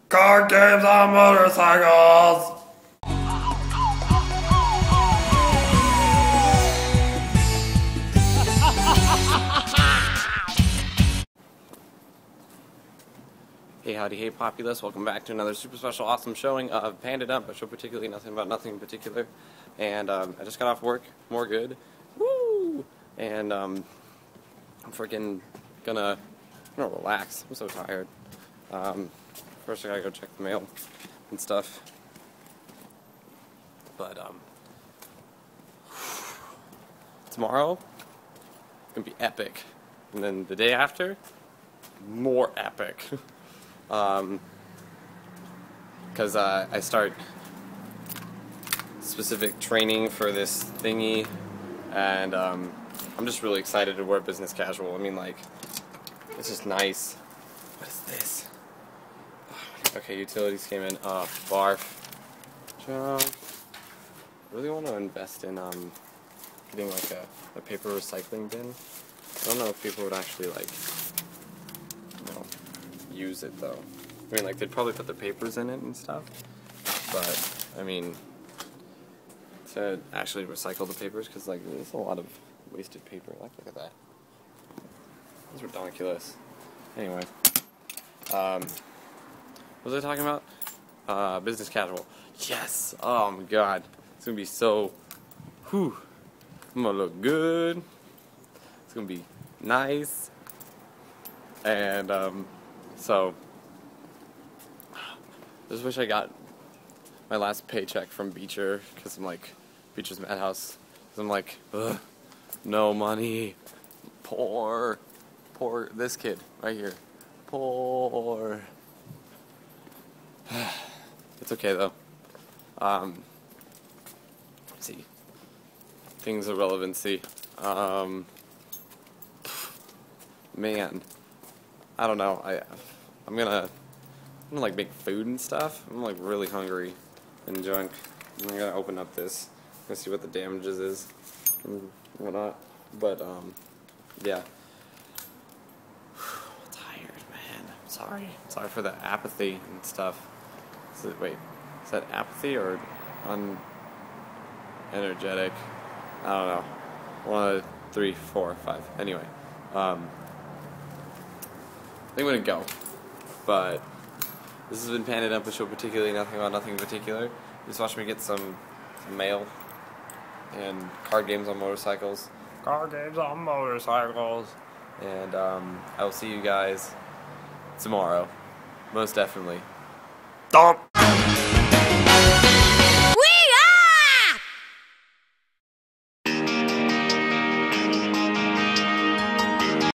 Card games on motorcycles! Hey howdy, hey populace, welcome back to another super special awesome showing of PandaDUMP, a show particularly nothing about nothing in particular. And I just got off work, more good, woo! And I'm freaking gonna relax, I'm so tired. First I gotta go check the mail and stuff. But tomorrow, it's gonna be epic. And then the day after, more epic. Because I start specific training for this thingy, and I'm just really excited to wear business casual. I mean, like, it's just nice. What is this? Okay, utilities came in. Barf. Really want to invest in getting like a paper recycling bin. I don't know if people would actually like, use it though. I mean, like, they'd probably put the papers in it and stuff, but I mean, to actually recycle the papers, because like there's a lot of wasted paper. Like, look at that. That's ridiculous. Anyway, what was I talking about? Business casual. Yes. Oh my god, it's gonna be so. Whew. I'm gonna look good. It's gonna be nice. And so, I just wish I got my last paycheck from Beecher, because I'm like, Beecher's Madhouse, because I'm like, ugh, no money, poor, this kid, right here, poor. It's okay though. Let's see, things of relevancy, man, I don't know, I'm gonna like make food and stuff. I'm like really hungry and junk. I'm gonna open up this. I'm gonna see what the damages is and whatnot. But yeah. Tired, man. I'm sorry. Sorry for the apathy and stuff. Wait, is that apathy or unenergetic? I don't know. 1, 2, 3, 4, 5. Anyway, I think I'm gonna go. But this has been PandaDUMP, a show particularly nothing about nothing in particular. Just watch me get some mail and card games on motorcycles. Card games on motorcycles. And I will see you guys tomorrow. Most definitely. Dump!